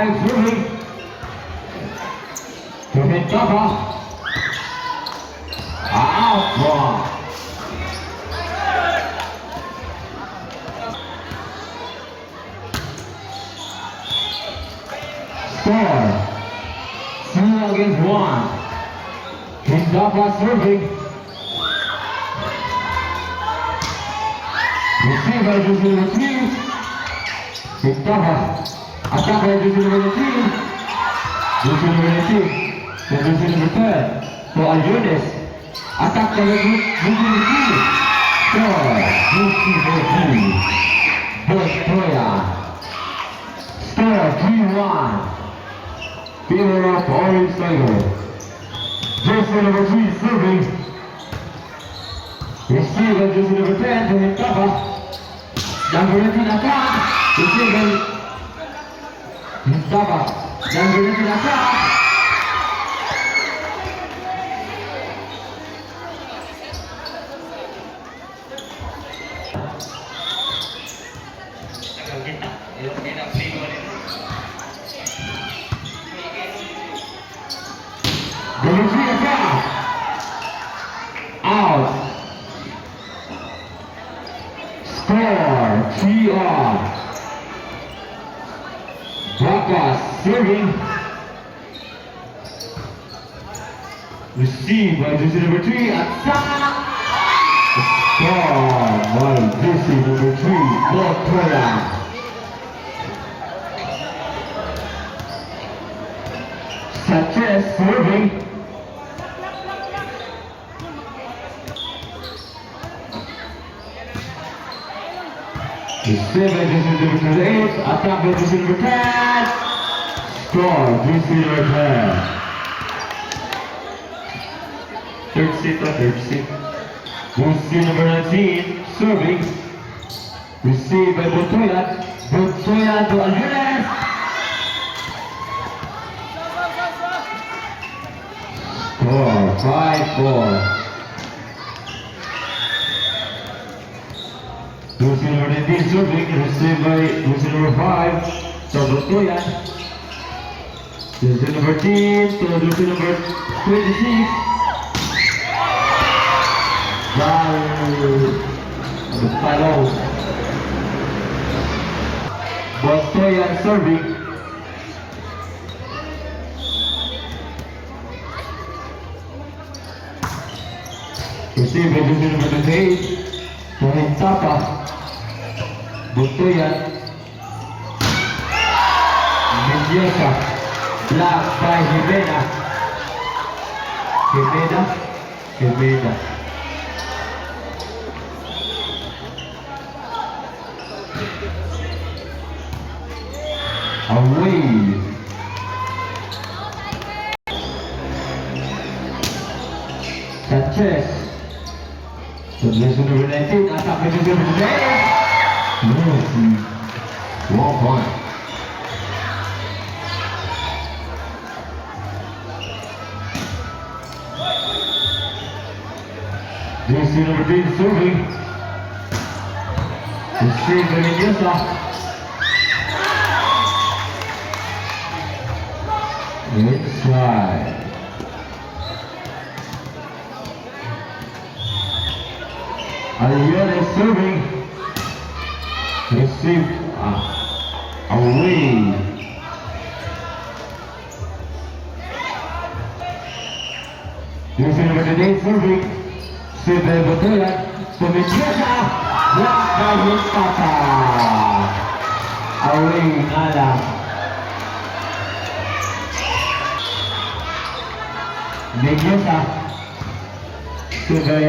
5 serving. Kevin Tapa. Out ball. Score 2 against 1. Hindapa serving. Receive by jersey number 3. Hindapa. Attack by jersey number 3. Jersey number 18. Then jersey number 10. For Aljones. Attack by jersey number 3. Score 2-3. Bostoya. Score 3-1. Favor of Orange Tiger. Jersey number 3 serving. Receive by jersey number 10 to Hindapa. Number 18 attack. Receive by Hindapa. Number 18 attack. Number 3 attack. Out. Score 3-all. Brakas serving. Received by jersey number 3. Attack. Score by jersey number 3. Bostoya. Sanchez serving. Receive by jersey number 8. Attack by jersey number 10. Score jersey number 10. Third seat. Jersey number 19 serving. Received by Bostoya. Bostoya to Aljones. Score 5-4. Jersey number 19 serving, received by jersey number 5, so Bostoya. Jersey number 10 to jersey number 26. The follow. Bostoya serving. Received by jersey number 28, to Hindapa. Bostoya. Mendoza. Blocked by Jimena. Away. Sanchez. So jersey number 19, attack by jersey number 8. Mercy. 1 point. Jersey number 10 serving. Received by Mendoza. Inside. Aljones serving. Received away. Jersey number 28 serving. Received by Bostoya. To Mendoza. Blocked by Hindapa. Away nga lang. Mendoza. Received by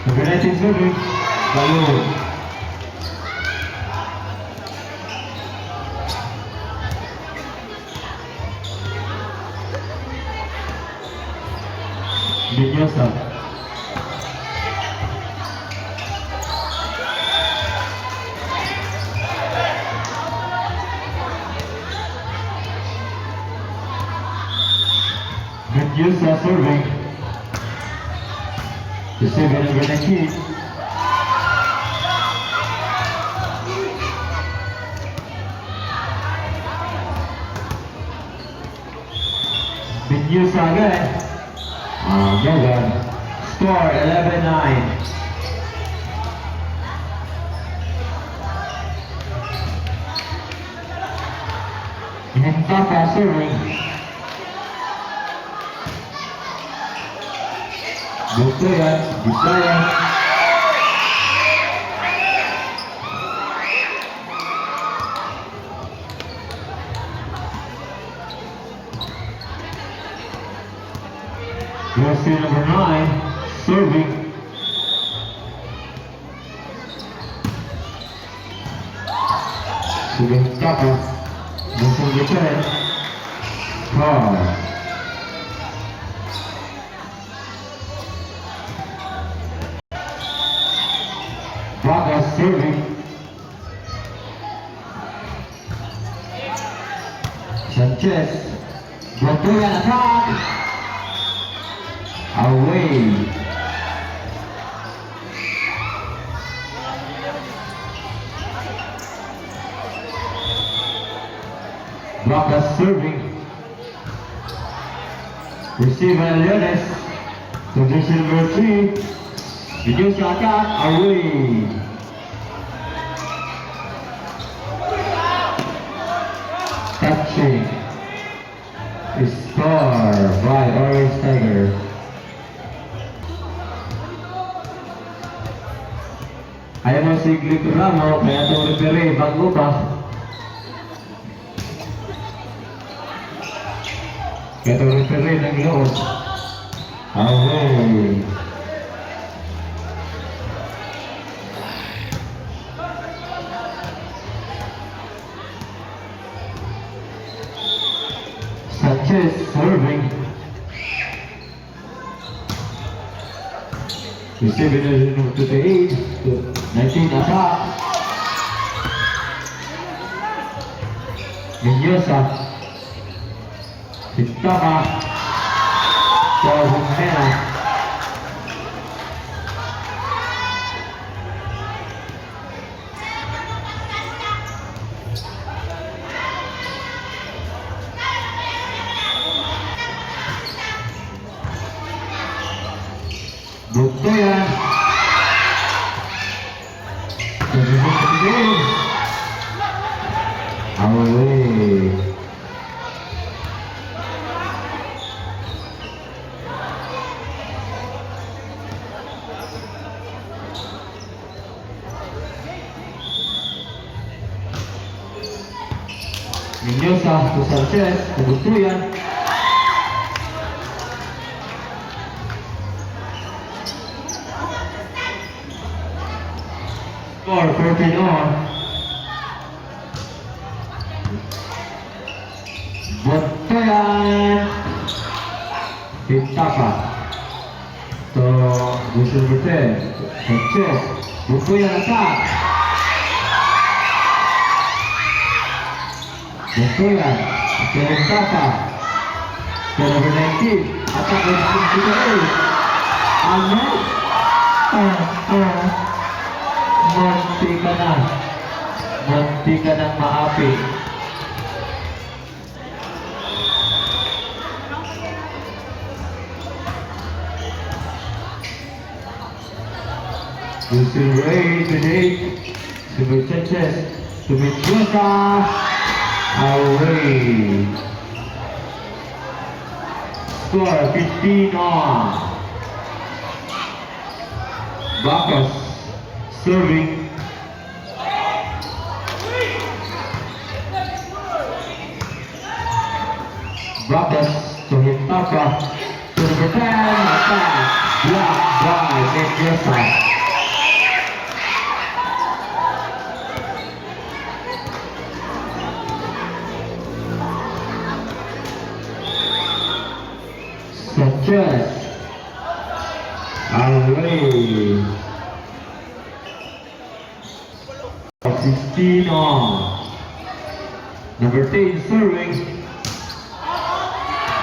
number 19 serving. Lalu Mendoza. Mendoza serving. Received by number 19. Mendoza again. No good. Score 11-9. Hintapa serving. Butuyan, Bisaya. Jersey number 9, serving. Serving Tapa. Butuyan return. Foul. Vargas serving. Sanchez. Butuyan attack. Away. Vargas serving. Receiver Leones. Position number 3. Mendoza attack. Away. Touching. Score by Orange Tiger. Ayaw mo si Glick Ramo, kaya itong referee, bago ba? Kaya itong referee ng loob. Away. Sanchez serving. Receiving is number 28, 19 attack. Mendoza. Hintapa. Torhumena. Butuyan. Away. Mendoza to Sanchez, to Butuyan. Score 14 on. Butuyan. Hintapa. To Gusto Buten. Sanchez. Butuyan attack. Butuyan. To Hintapa. To number 19. Attack with 68. Ano? Munti ka na. Munti ka ng maapi. This is Ray today. Super Sanchez. To Mendoza. Away. Score 15 on. Bacchus. Serving. Bacchus to Hintapa. To the 10. Attack. Blocked by Mendoza. Sanchez. Away. 16 on. Number 10 serving.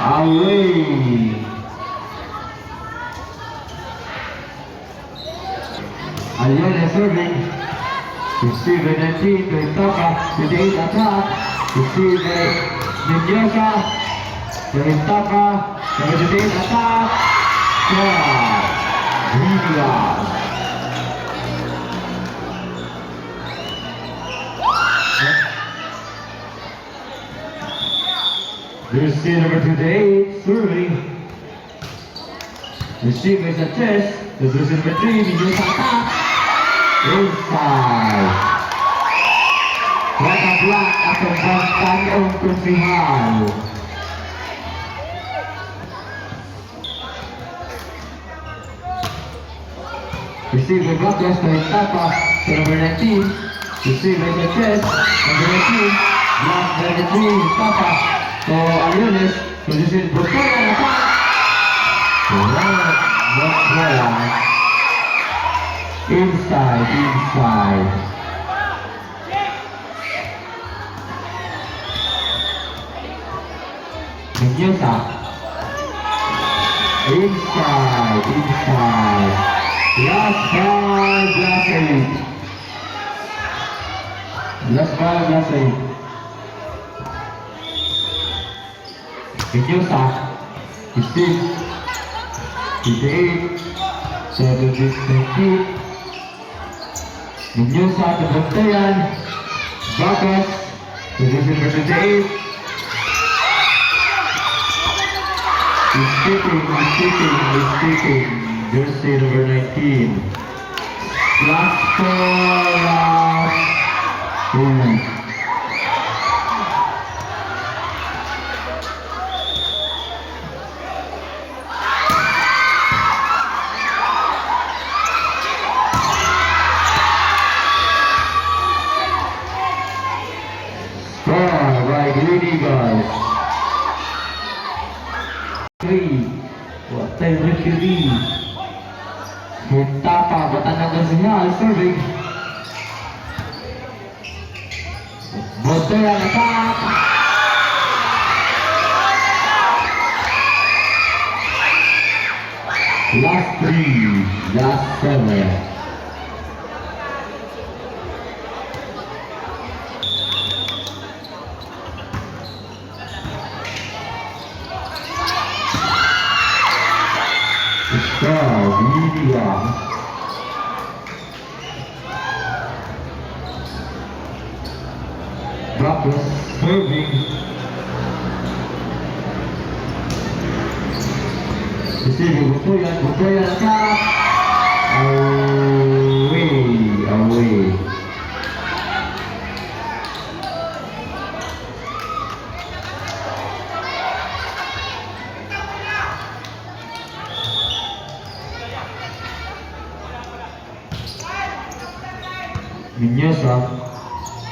Away. Aliana serving. Receiver 19 to Hintapa. To the 8 attack. Receiver Mendoza. To Hintapa. Number 28, attack. Wow. Williams. Receive number 28, serving. Receive is a chest. Receive number 3, Minyo sa attack. Inside. What a block atong bangkang Kunsihal. Receive a block loss by Tapa to number 19. Receive is a chest. Number 19. Block by the 3, Tapa. So, Aliones, position Bukaya na pa. Bukaya. Inside. Menyosa. Inside. Last 5, last 8. Menyosa. 15. 58. 17. Menyosa ke Buktayan. Bagas. Position number 28. He's taking. Jersey number 19. Last 4. Score by Green Eagles. 3. What time referee? Tapa, Batanang Nacional, serving. Botella attack. Last 3, last 7. Media. Broncos serving. Receiving Bukaya attack. Away. Menyosa.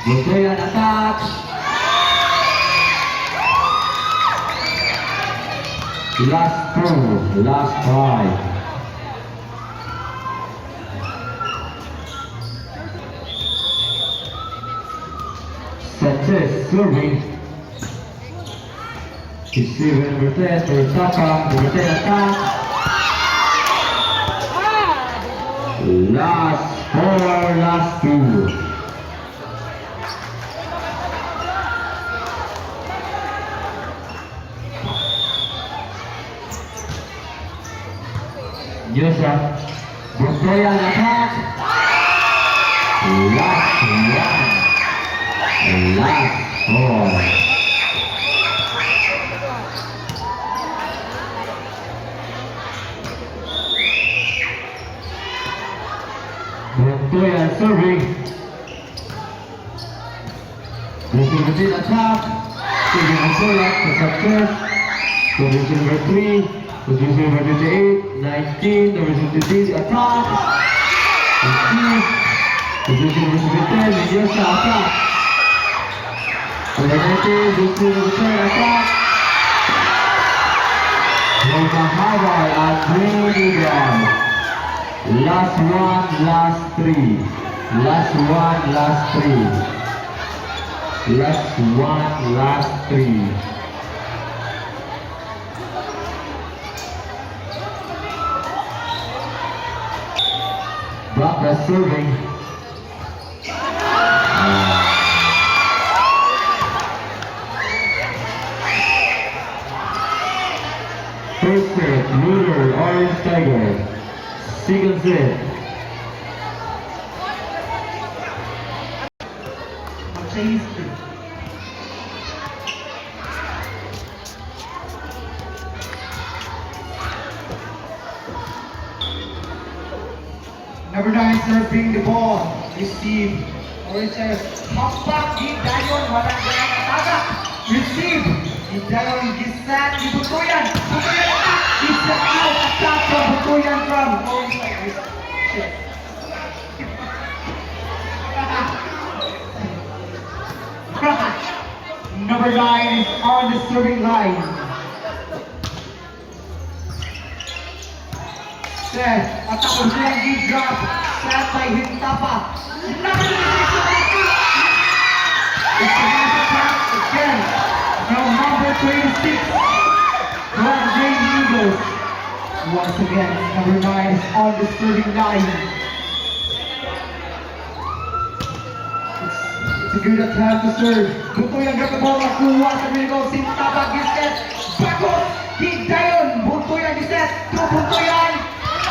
Bukaya attack. Last 4, last 5. Sanchez serving. Receiver number 10 for Tapa. Number 10 attack. Last 4, last 2. Menyosa. Bukaya attack. Last 1. Last 4. Bukaya serving. Bukaya attack. Bukaya to success. Position number 3. Position number 28. 19. Number 23 attack. 15. Position number 17. Menyosa attack. Number 19. Position number 10 attack. Mahawal at Green Eagles. Last 1, last 3. Last 1, last 3. Last 1, last 3. Baka serving. Orange Tiger. Second set. Chinese. Number 9 serving the ball. Receive. Orange Tiger. Hampak di Dayon. Walang ganang ataga. Receive. Di Dayon. Gisat. Di Butuyan. Butuyan attack. Gisat out. Attack from Butuyan from Orange Tiger. Shit. Number 9 is on the serving line. Set. Attack on Butuyan. Drop. Set by Hintapa. Number 9 is on the it's a nice attack again from number 26, Black Green Eagles. Once again, number 9 is on the serving line. It's a good attempt to serve. Butuyan grab the ball, nakuha sa Ringo, Sintabag is set. Bakos, Hidayon, Butuyan is set. To Butuyan,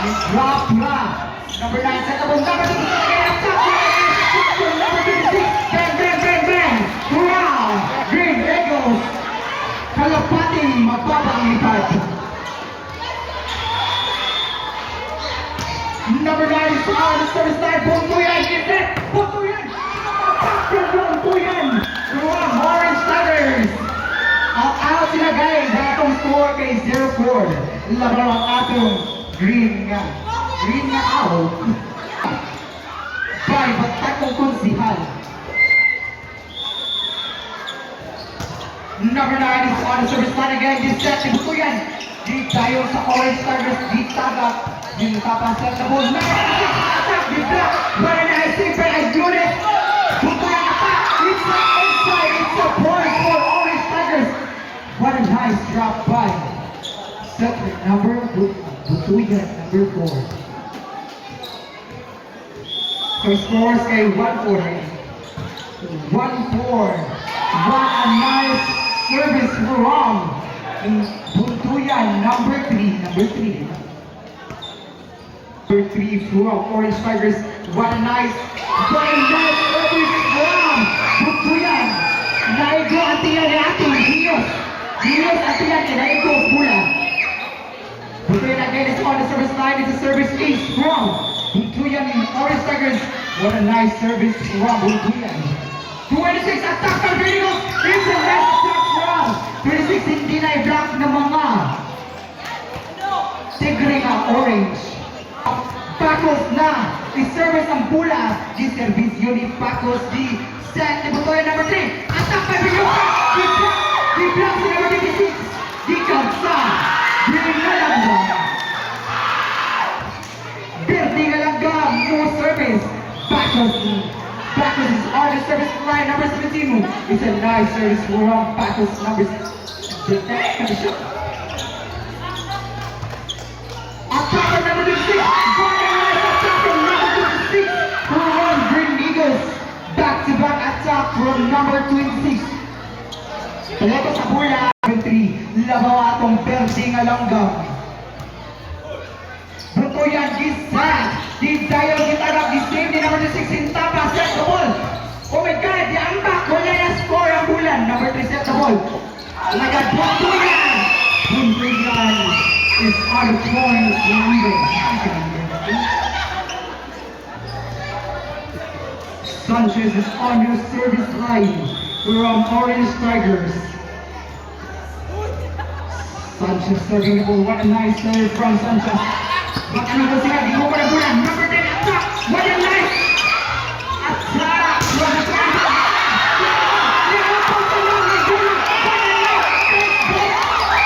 he dropped na. Number 9 set up on number 2, again attack. Number 26, bang, bang, bang, bang. Wow! Green Eagles! Kalapating magbabang lipat. Number 9 is on the service line. Butuyan is it! Butuyan! Attack from Butuyan! Wow! Orange Tigers! Out sila guys. Atong score kay 0-4. Laban ang atong green nga. Green nga out. By Batakong Konsihal. Number 9 is on the service line again. This set ni Butuyan. Di tayo sa Orange Tigers. Di tagap. Yung kapasan na ball. Number 6 attack. Di block. But an I think by unit. Butuyan attack. It's not inside. It's a point for Orange Tigers. What a nice drop by. Set number Butuyan. Number 4. So scores kay 1-4. 1-4. What a nice service from Butuyan, number 3. Number 3 from Orange Tigers. What a nice service from Butuyan. Naigo atiyan ni ating Dios. Dios atiyan ni Naigo pula. Butuyan again is on the service line. It's a service ace from Butuyan in Orange Tigers. What a nice service from Butuyan. 26 attack from Ringo. It's a nice attack from 26 hindi na i-block ng mga Tigre nga Orange. Pacos na i-service ang pula. Di servisyo ni Pacos. Di set ni Butuyan number 3. Attack by Ringo. Di block si number 26. Di kamsa. Green na lang ba? Birdi nga lang ga. No service. Pacos is on the service line, number 17. It's a nice service from Pacos, number 6. Attack from number 26. What a nice attack from number 26. From Green Eagles. Back-to-back attack from number 26. Palato sa bola. 3. Labaw atong Birdi nga langgam. Butuyan gisat. Di tayo gitarap di save di number 6 Hintapa set the ball. Oh my God, di ambak. Wala na score ang bulan. Number 3 set the ball. Oh my God, Butuyan. Butuyan is out of points. Sanchez is on your service line from Orange Tigers. Sanchez serving the ball. What a nice serve from Sanchez. Makano ko siya, di ko pa na bulan. Number 10 attack. What a nice attack from the Tigers.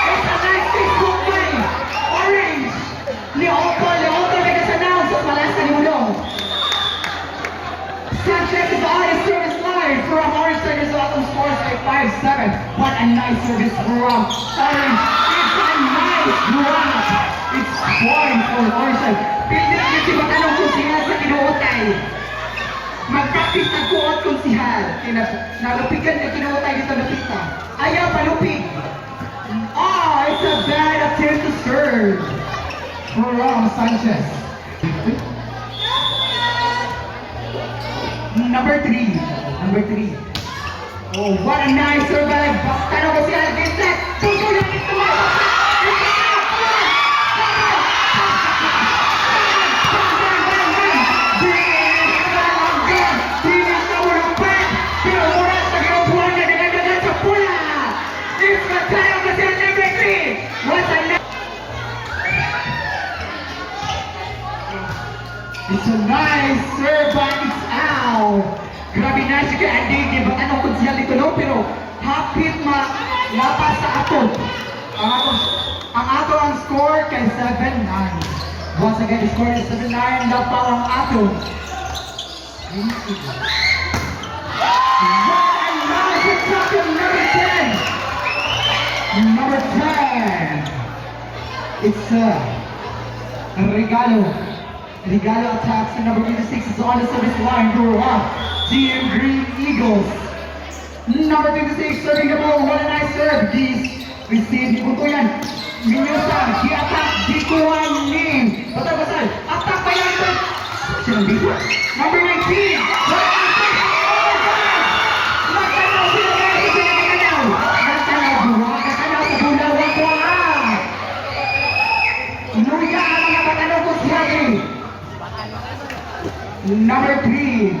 It's a nice Facebook play. Orange. Leopo may kasanaw. So malasa ni Mulong. Sanchez is on his service line from Orange Tigers. So atong scores ay 5-7. What a nice service from Orange. It's a nice drop. It's point for Orange Tigers. Pwede na kasi matanong kung siya sa kinuotay. Mag-practice na kuot kung siya. Nalupigan na kinuotay dito na pita. Ayaw palupig. Oh, it's a bad attempt to serve. from Sanchez. Number three. Oh, what a nice survive. Bastano ko siya against that. Tutuloy ito mga It's a nice serve by Isao. Grabe na siya kay Andy. Di ba tanong kung siya dito no? Pero hapit lapas sa ato. Ang ato ang score kay 7-9. Once again, the score is 7-9. Dapat ang ato. Number 10. It's Regalo. Regalo attacks and number 56 is on the service line. You're off. Team Green Eagles. Number 56 serving the ball. What a nice serve. These receive. Ito yan. Minyosa. Di-attack. Di kuha ni. Batal. Attack pa yan. Sinong dito? Number 19. What a nice serve. Magkanaw sila guys. Magkanaw sa bulawan ko lang. Inuya ang mga patanaw ko siya eh. Number 3.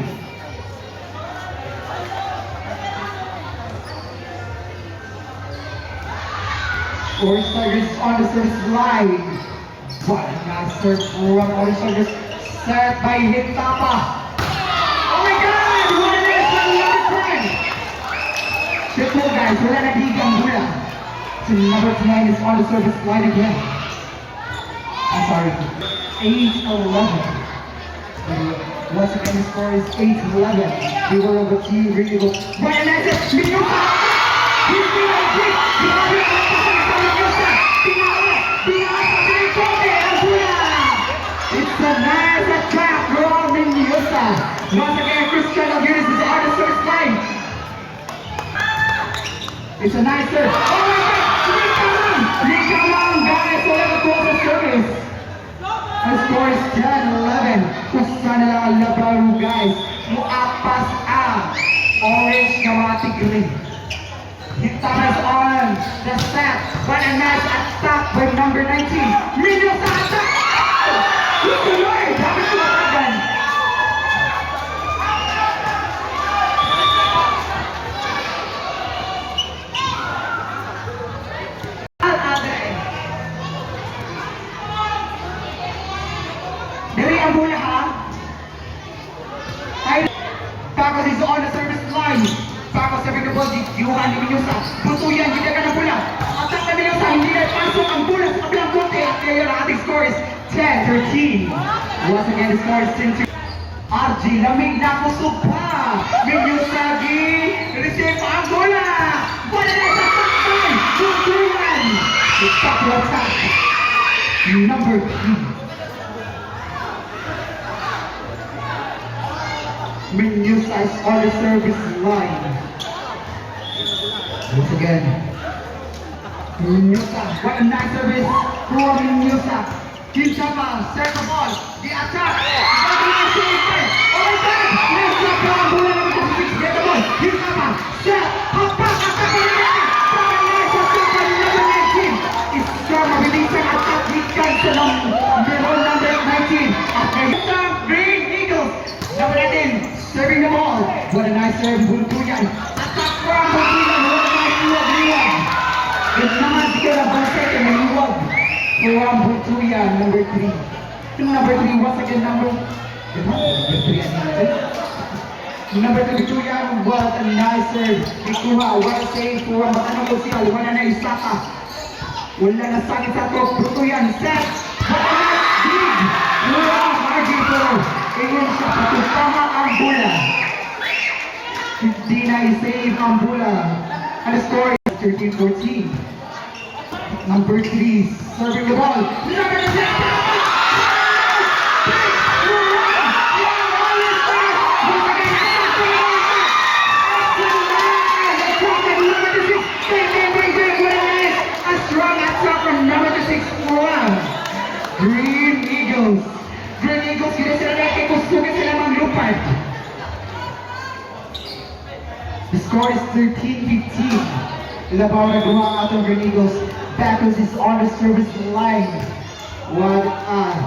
Orange Tigers on the service line. What a nice serve from Orange Tigers. Set by Hitapa. Oh my God! What a nice one, number 10. Shit mo guys, wala na digang bula. So number 9 is on the service line again. I'm sorry. 8-11. Once again, the score is 8-11. We were over team really good. What a nice Minuka! He's feeling great! It's a nice attack from Minuka. Once again, Christian Aguirre is on the service line. It's a nice serve. Oh my God! Likamang guys, wala na po sa service. The score is 10-11. Kusa na lang ang labaro guys. Muapas ang orange na mga tigre. Hitamas on the set. What a nice attack by number 19. Minyo sa attack! Tuloy! Dapat tumatagan. Dali ang muna ha. Tapos is on the service line. Tapos sabi ko po, diuhan ni Minyosa. Putuyan, hindi ka na pula. Attack na Minyosa, hindi na pasok ang pula sa kabilang konti. Kaya yung ating score is 10-13. Once again, the score is 10-13. RG, lamig na kusog pa. Minyosa, receive ang bola. Bola na sa saktan. Putuyan. It's top to attack. Number 3. Minyosa is on the service line. Once again, Minyosa, what a nice service from Minyosa. Kinshapa, set the ball, the attack. Oh my God! Nice shot from Bula number 6, get the ball. Kinshapa, set, attack, from a nice attack by number 19. It's from a releasing attack, he cancel on number 19. After Green Eagles, number 19. Serving the ball. What a nice serve, Buntuyan. Attack from Buntuyan. What a nice liwag. It's naman siguro na Bansek and liwag. From Buntuyan, number 3. Number 3, once again, number 3 Buntuyan. What a nice serve. Ikuha, what a save for Batanang Osial. Wala na Isaka. Wala na sakit sa top. Buntuyan, set. What a nice dig. From RG4. Ingon siya, patutama ang bola. Hindi na i-save ang bola. And the score is 13-14. Number 3, serving the ball. Number 10! A strong attack from number 6, Green Score is 13-15. Labaw na gawa ang atong Green Eagles. Backus is on the service line. What a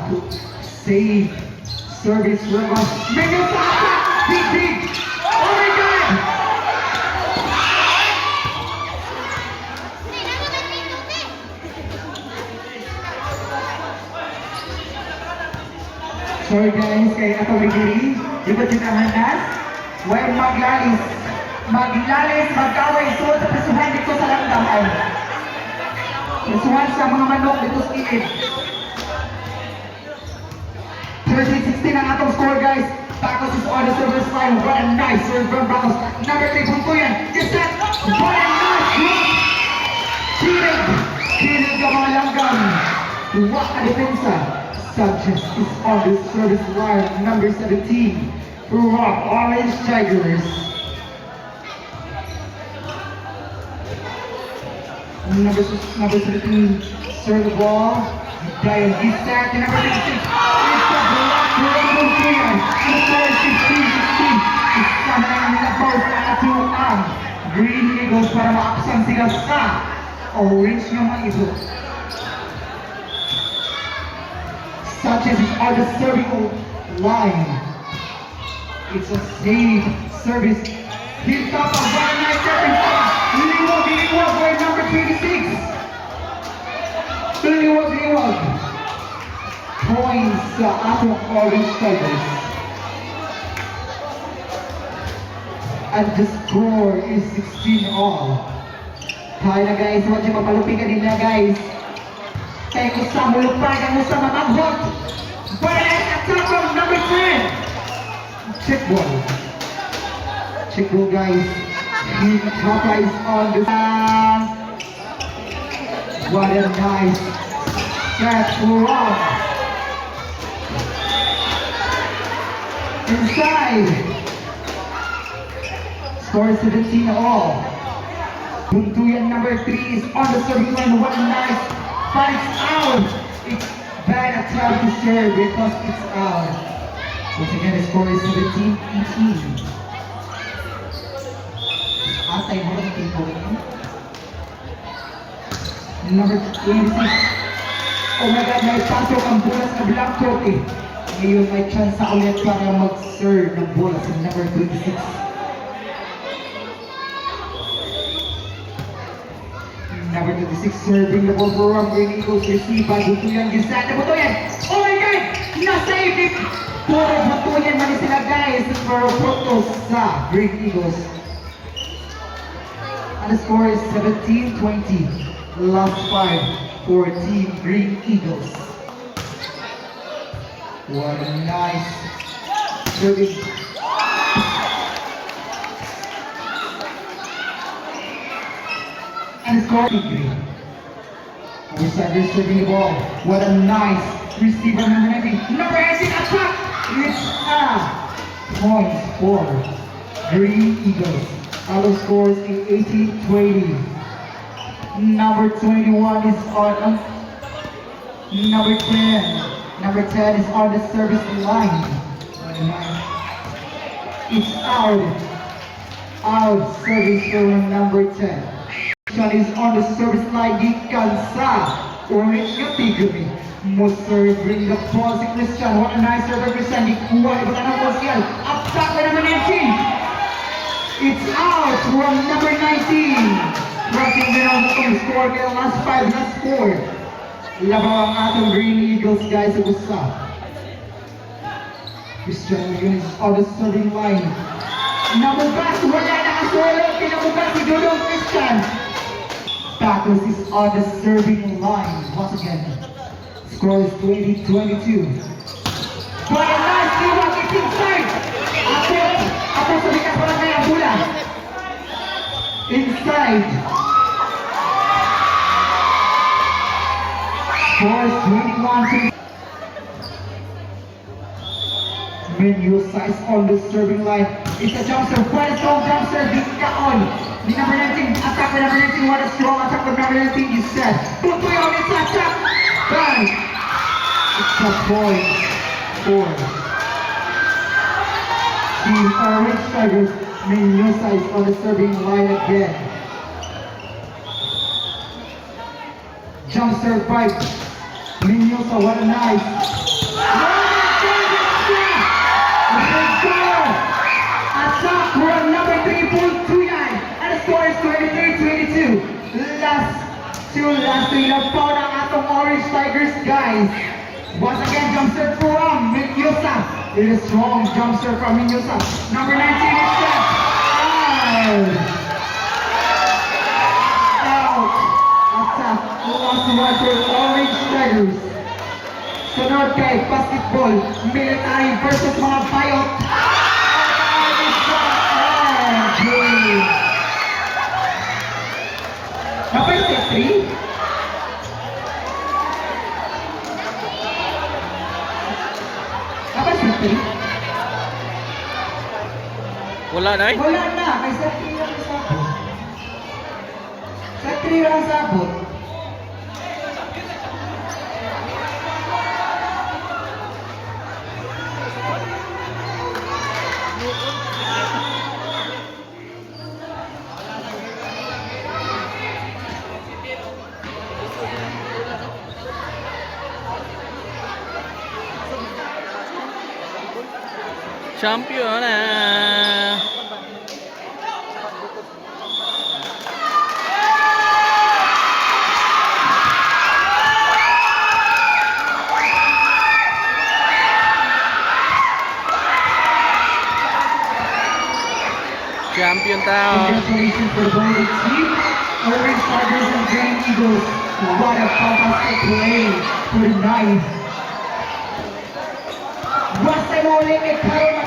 save. Service rebound. Mega Sasa! Big! Oh my God! Sorry guys, kay ato bigiri. Ikot yung kahanas. Huwag maglalis. Maglalis, magkaway. Suot sa pasuhan dito sa langgam. Pasuhan sa mga manok dito sa kilid. 13-16 ang atong score guys. Bacos is on the service line. What a nice serve from Bacos. Number 3 from Kuyan. Is that? What a nice block. Kilig ka mga langgam. What a defensa. Sanchez is on the service line. Number 17 for Rock Orange Tigers. Number 17 serve the ball. Brian Gistak and number 26. It's a block from Kuyan. And the score is 16-16. It's coming in the post to Green Eagles para maaksan sila sa orange ng mga ito. Sanchez is on the serving line. It's a save service. He's up on one night serving. Liwag by number 26. Liwag. Points sa atong Orange Tigers. And the score is 16 all. Kaya na guys, huwag yung mapalupigan nila guys. Kaya kung sa mulupag ang usa mamaghot. But attack from number 10. Check ball guys. Papa is on the what a nice set run. Inside. Score 17 all. Buntuyan number 3 is on the serving line. What a nice fights out. It's bad attempt to serve because it's out. Once again, the score is 17-18. Atay mo ng people. Number 26. Oh my God, may pasok ang bola sa black coat eh. Ngayon may chance ulit para mag-serve ng bola sa number 26. Number 26 serving the ball for Green Eagles. Receive by Butuyan Gisata. Butuyan! Oh my God! Na-save it! Puro Butuyan man sila guys. Pero photos sa Green Eagles. And the score is 17-20. Last 5 for Team Green Eagles. What a nice serving. And score green. Outsider serving the ball. What a nice receiver number 19. Number 18 attack. It's a point for Green Eagles. Our scores in 18-20. Number 21 is on number 10. Number 10 is on the service line. It's out service for number 10. Is on the service line. Gikan sa Orange yung Tigre. Moser bring the ball si Christian. What a nice serve Christian. Ikuha iba na ng Pascal. Attack by number 19. It's out from number 19. Rushing down the score kaya last 5, last 4. Labaw ang atong Green Eagles guys sa gusta. Christian Yunis on the serving line. Namugas, wala na kasolo. Pinamugas si Dudong Christian. Bacos is on the serving line once again. Score is 20-22. But a nice liwag, it's inside. Ako sa bikas parang kaya bula. Inside. Score is 21-22. Menu size on the serving line. It's a jump serve. Quite a strong jump serve. On. The number 19 attack with number 19. What a strong attack with number 19 is set. Butuyan, it's a attack. Bang. It's a point for Team Orange Tigers. Mendoza is on the serving line again. Jump serve by Mendoza, what a nice. Attack run number 3.29 and the score is 23-22. Last two ilampaw ng atong Orange Tigers, guys. Once again, jump serve from Mendoza. It is strong jump serve from Mendoza. Number 19 is set. Out. Attack. Last one for Orange Tigers. Sunod kay basketball, military versus mga bayot. Number 3. Number 3. Wala na eh. Wala na, kay set 3 lang sabot. Set 3 lang sabot. Champion na. Champion tao. Congratulations for both the team, Orange Tigers and Green Eagles. What a fantastic play for the night. Basta mo ulit, may karoon